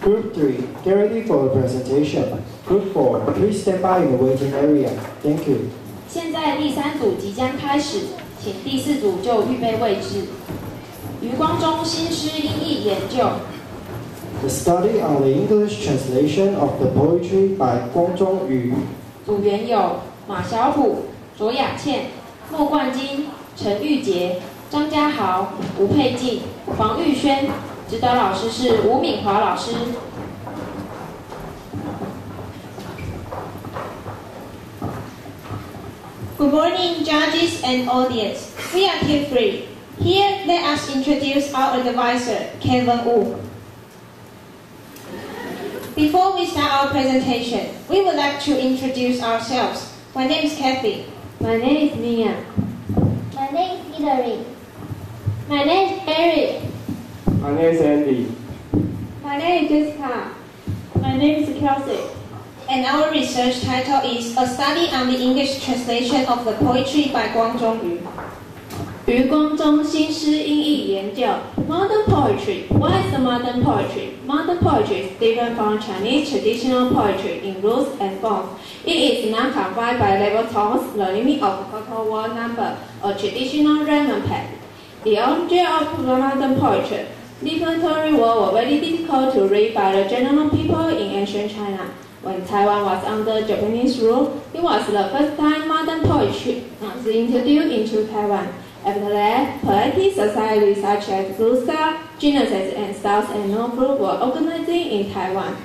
Group 3, get ready for the presentation. Group 4, please stand by in the waiting area. Thank you. 现在第3组即将开始，请第4组就预备位置。余光中新诗音译研究。The study on the English translation of the poetry by 光中宇。组员有马小虎、卓雅倩、莫冠金、陈玉洁、张家豪、吴佩静、黄玉轩，指导老师是吴敏华老师。Good morning, judges and audience. We are Team 3. Here, let us introduce our advisor, Kevin Wu. Before we start our presentation, we would like to introduce ourselves. My name is Kathy. My name is Mia. My name is Hilary. My name is Eric. My name is Andy. My name is Jessica. My name is Kelsey. And our research title is A Study on the English Translation of the Poetry by 光中宇。余光中新诗音译研究 Modern poetry. What is the modern poetry? Modern poetry is different from Chinese traditional poetry in rules and forms. It is not confined by level tones, the limit of total word number, or traditional rhyme pattern. The origin of modern poetry. Definitory words were very difficult to read by the general people in ancient China. When Taiwan was under Japanese rule, it was the first time modern poetry was introduced into Taiwan. After that, poetic societies such as Blue Star, Genesis, and South and North Group were organizing in Taiwan.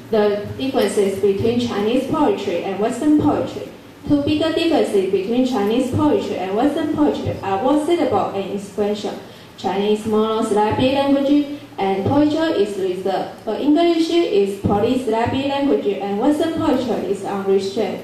The differences between Chinese poetry and Western poetry. Two bigger differences between Chinese poetry and Western poetry are word syllable and expression. Chinese monosyllabic language and poetry is reserved, but English is polysyllabic language and Western poetry is unrestrained.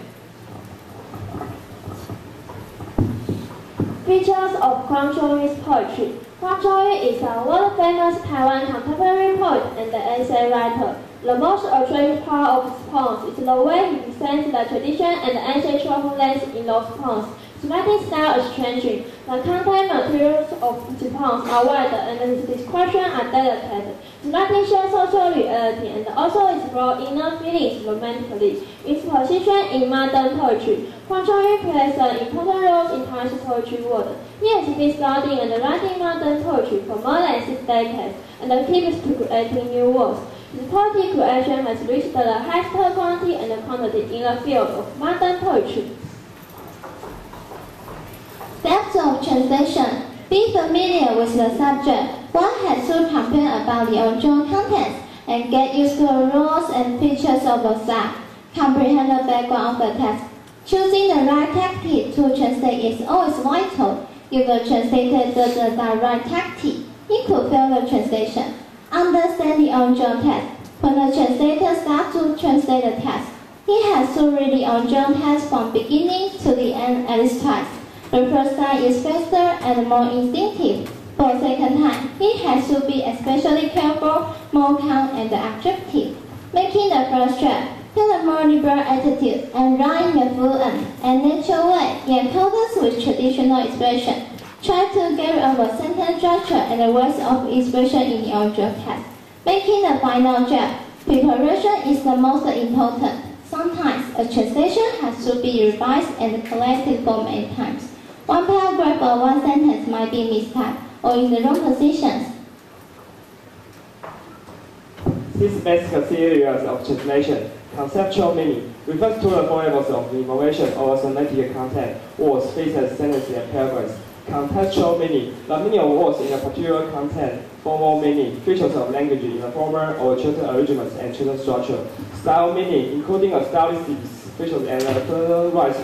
Features of Huang Chongyu's poetry. Huang Chongyu is a world-famous Taiwan contemporary poet and essay writer. The most attractive part of his poems is the way he presents the tradition and the ancestral homelands in those poems. His writing style is changing. The content materials of his poems are wider and his descriptions are delicate. His writing shows social reality and also explores inner feelings romantically. Its position in modern poetry. Huang Chongyu plays an important role in Taiwan's poetry world. He has been studying and writing modern poetry for more than 6 decades and keeps creating new works. His poetry creation has reached the highest quality and quantity in the field of modern poetry. Steps of translation. Be familiar with the subject. One has to compare about the original contents and get used to the rules and features of the site. Comprehend the background of the text. Choosing the right tactic to translate is always vital. If the translator doesn't the right tactic, he could fail the translation. Understand the original text. When the translator starts to translate the text, he has to read the original text from beginning to the end at least twice. The first time is faster and more instinctive. For the second time, he has to be especially careful, more calm and objective. Making the first draft, take a more liberal attitude and write in a fluent and natural way, in accordance with traditional expression. Try to get rid of the sentence structure and the waste of expression in the original text. Making the final draft, preparation is the most important. Sometimes a translation has to be revised and corrected for many times. One paragraph or one sentence might be mistyped or in the wrong positions. These basic theories of translation. Conceptual meaning refers to the four levels of information or semantic content, words, phrases, sentences, and paragraphs. Contextual meaning, the meaning of words in a particular content. Formal meaning, features of language in a formal or chosen arrangements and chosen structure. Style meaning, including a stylistic features and a rights.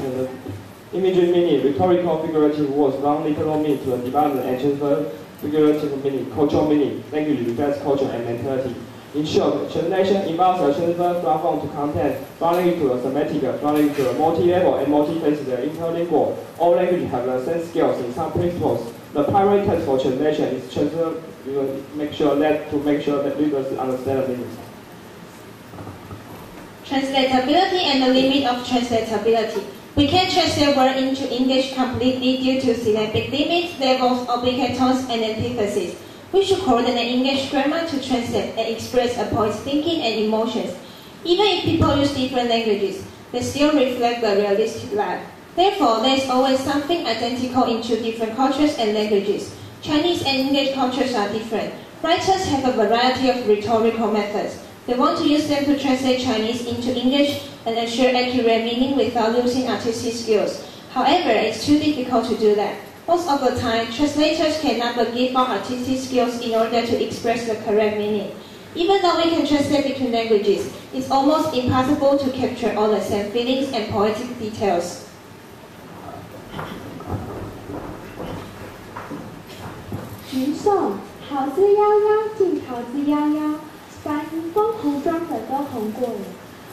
Imagery meaning, rhetorical figurative words, non-literal meaning to the development and transfer figurative meaning. Cultural meaning, language reflects culture and mentality. In short, translation involves a transfer from form to content, from language to a semantic, from language to a multi-level and multi-faceted interlingual. All languages have the same skills and some principles. The primary task for translation is to make sure that readers understand the meaning. Translatability and the limit of translatability. We can translate words into English completely due to syllabic limits, levels, obligatones, and antitheses. We should coordinate English grammar to translate and express a poet's thinking and emotions. Even if people use different languages, they still reflect the realistic life. Therefore, there is always something identical in two different cultures and languages. Chinese and English cultures are different. Writers have a variety of rhetorical methods. They want to use them to translate Chinese into English and ensure accurate meaning without losing artistic skills. However, it's too difficult to do that. Most of the time, translators cannot give out artistic skills in order to express the correct meaning. Even though we can translate between languages, it's almost impossible to capture all the same feelings and poetic details. 举手，好字夭夭，敬好字夭夭，白云风红妆的都红过了。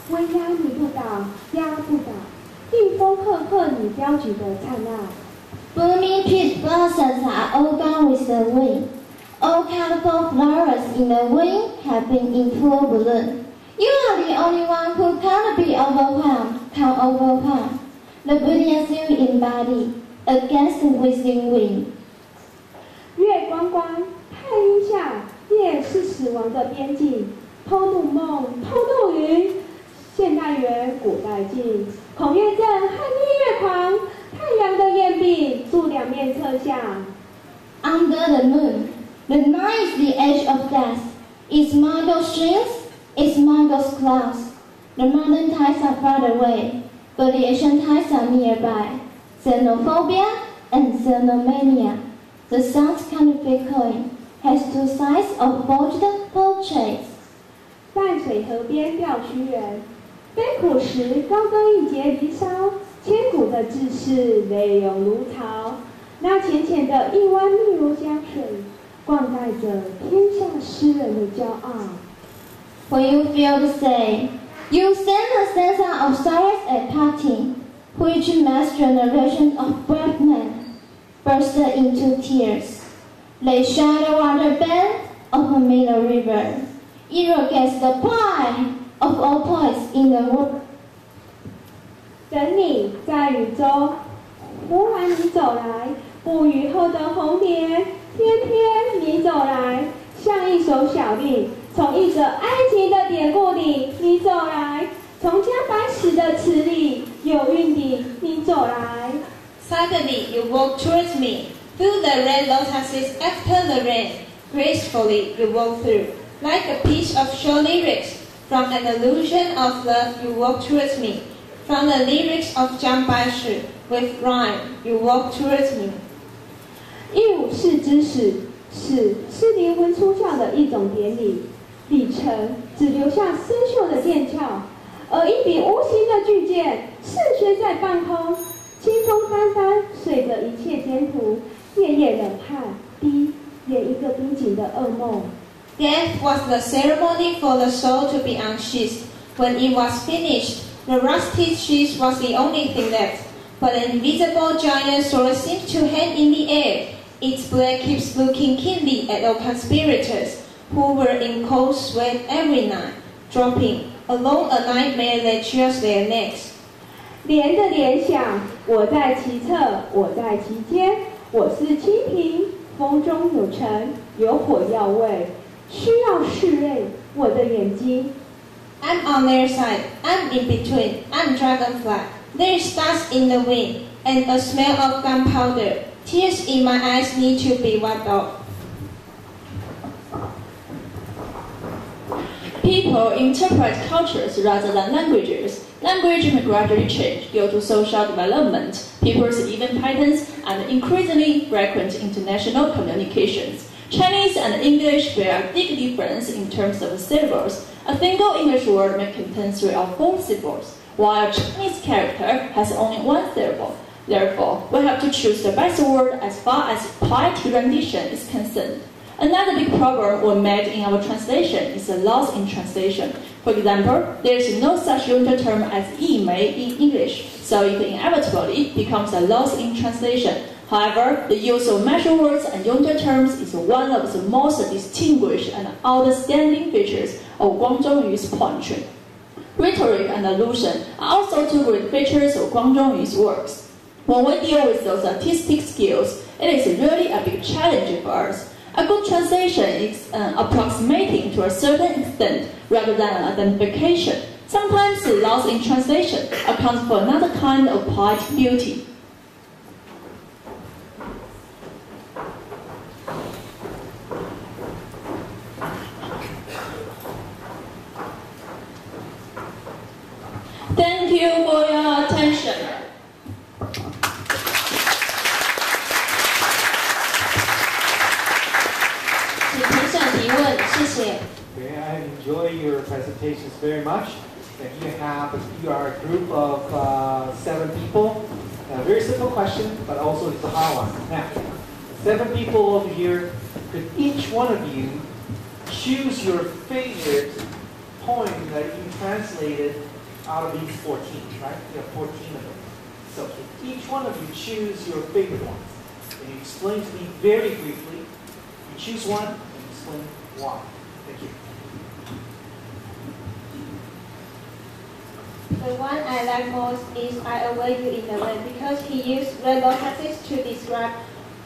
温压你不倒，压不倒，逆风赫赫你标举的灿烂。Blooming peach blossoms are all gone with the wind. All colorful flowers in the wind have been in full bloom. You are the only one who can't be overwhelmed, can't overcome the brilliance you embody against the whistling wind. 月光光，太阴下，夜是死亡的边境。偷渡梦，偷渡云，现代圆，古代镜。孔雀阵和蜜月狂，太阳的眼柄，助两面侧向。Under the moon, the night is the edge of death. Its mangled strings, its mangled clouds. The modern tides are far away, but the ancient tides are nearby. Xenophobia and xenomania. The sound's counterfeit coin has two sides of forged portraits. 淡水河边钓虚人，悲苦时高歌一节离骚，千古的志士泪涌如潮。那浅浅的一湾丽如江水，灌溉着天下诗人的骄傲。When you feel the same, you sing a stanza of sorrows at parting, which mass generations of brave men burst into tears. They shine the water bed of a middle river. It rockets the pride of all poets in the world. 等你在雨中，忽然你走来，不雨后的红莲，天天你走来，像一首小令，从一则爱情的典故里你走来，从姜白石的词里有韵里你走来。Suddenly you walk towards me, through the red lotuses after the rain. Gracefully you walk through, like a piece of short lyrics. From an illusion of love you walk towards me. From the lyrics of Jiang Baishi, with rhyme you walk towards me. 一武士之死，死是灵魂出窍的一种典礼，里程只留下生锈的剑鞘，而一笔无形的巨剑逝随在半空。清风淡淡，随着一切艰途，夜夜冷汗滴，演一个逼紧的噩梦。Death was the ceremony for the soul to be unsheathed. When it was finished, the rusty sheath was the only thing left. But an invisible giant sword seems to hang in the air. Its blade keeps looking keenly at all conspirators, who were in cold sweat every night, dropping along a nightmare that chills their necks. 莲的联想，我在其侧，我在其间，我是清平，风中有尘，有火药味，需要拭泪，我的眼睛。I'm on their side, I'm in between, I'm dragonfly. There's dust in the wind, and a smell of gunpowder. Tears in my eyes need to be wiped off. People interpret cultures rather than languages. Language may gradually change due to social development, people's event patterns, and increasingly frequent international communications. Chinese and English bear a big difference in terms of syllables. A single English word may contain 3 or 4 syllables, while a Chinese character has only 1 syllable. Therefore, we have to choose the best word as far as poetic rendition is concerned. Another big problem we made in our translation is the loss in translation. For example, there is no such unit term as 义美 in English, so it inevitably becomes a loss in translation. However, the use of measure words and unit terms is one of the most distinguished and outstanding features of Guangzhongyu's poetry. Rhetoric and allusion are also 2 great features of Guangzhongyu's works. When we deal with those artistic skills, it is really a big challenge for us. A good translation is approximating to a certain extent rather than an identification. Sometimes the loss in translation accounts for another kind of poetic beauty. Thank you for your attention. 请评审提问，谢谢。 Okay, I enjoy your presentations very much. And you are a group of 7 people. A very simple question, but also it's a hard one. Now, 7 people over here, could each one of you choose your favorite poem that you translated out of these 14, right? You have 14 of them. So could each one of you choose your favorite ones. And you explain to me very briefly. You choose one and explain why. Thank you. The one I like most is I Await You in the Rain because he used red lotuses to describe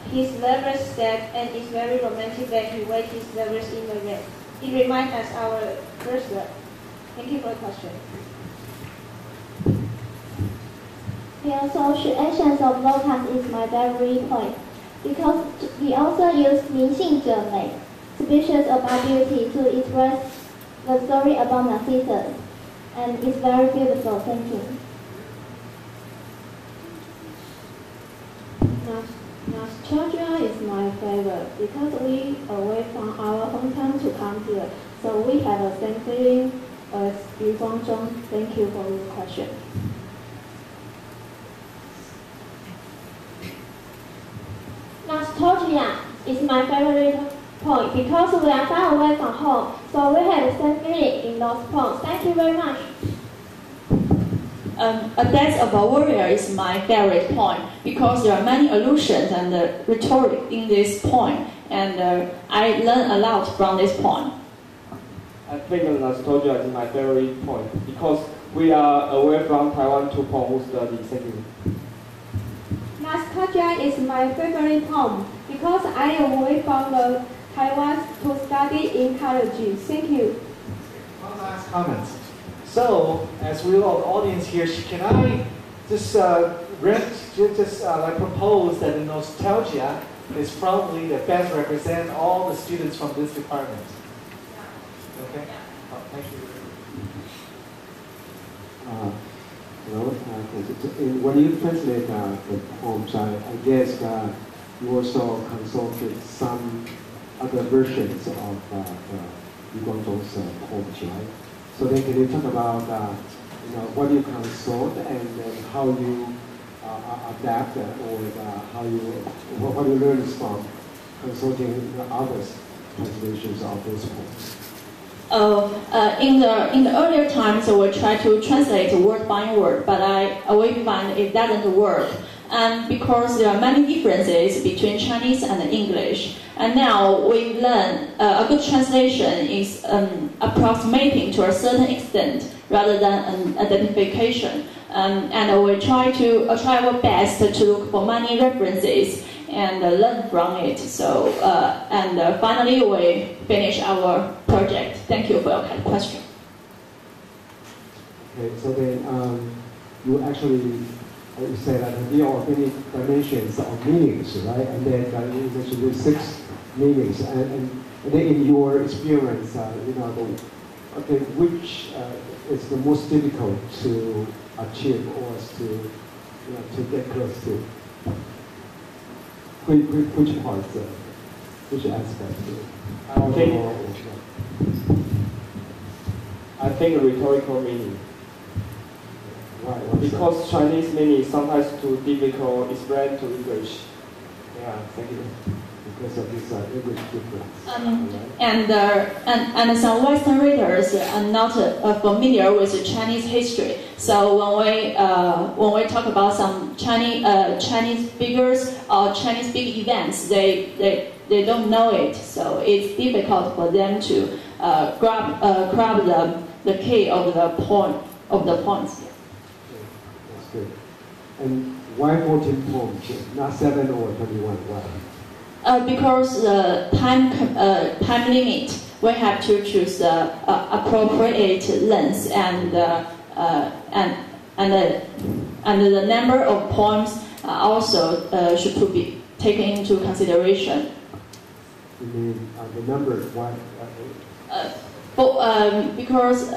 his lover's death and it's very romantic that he waits his lovers in the rain. It reminds us our first love. Thank you for the question. The associations of lotus is my favorite point because he also used 明信者美, species about beauty, to express the story about Narcissus. And it's very beautiful, thank you. Nostalgia is my favorite because we away from our hometown to come here, so we have the same feeling as Yu Guangzhong. Thank you for your question. Nostalgia is my favorite point because we are far away from home, so we have the same feeling in those points. Thank you very much. A death of a warrior is my favorite point because there are many allusions and rhetoric in this point, and I learn a lot from this point. I think nostalgia is my favorite point because we are away from Taiwan to澎湖study. Thank you. Nostalgia is my favorite poem because I am away from the Taiwan to study in college. Thank you. One last comment. So, as we all, the audience here, can I just propose that the nostalgia is probably the best represent all the students from this department? Okay. Oh, thank you. Hello. When you translate the poems, I guess you also consulted some other versions of Yu Guangzhong's poems, right? So then, can you talk about what you consult and how you adapt, or what you learn from consulting the others' translations of those poems? In the earlier times, I would try to translate word by word, but we find it doesn't work. And because there are many differences between Chinese and English, and now we learn a good translation is approximating to a certain extent rather than an identification. And we try our best to look for many references and learn from it. So and finally we finish our project. Thank you for your question. Okay, so then you actually. You said that there are many dimensions of meanings, right? And then you actually 6 meanings. And then in your experience, which is the most difficult to achieve or to get close to? Which parts, which aspect? I think rhetorical meaning. Why? Because Chinese meaning is sometimes too difficult to explain to English. Yeah, thank you. Because of this English difference. And some Western readers are not familiar with Chinese history. So when we talk about some Chinese figures or Chinese big events, they don't know it. So it's difficult for them to grab the key of the points. That's good. And why 14 poems, not 7 or 21? Why? Because the time limit, we have to choose the appropriate length and the number of poems also should be taken into consideration. You mean the number? Why? Because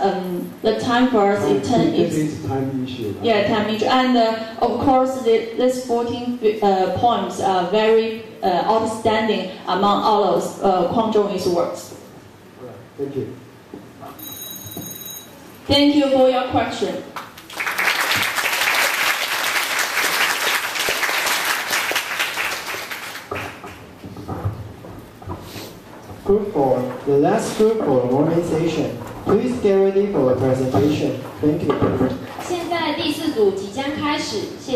the time for us is 10. It's time issue. Right? Yeah, time issue, and of course, these 14 poems are very outstanding among all of Kwang Zhongyi's works. All right. Thank you. Thank you for your question. Group 4, the last group for the morning session. Please get ready for the presentation. Thank you. 现在第4组即将开始。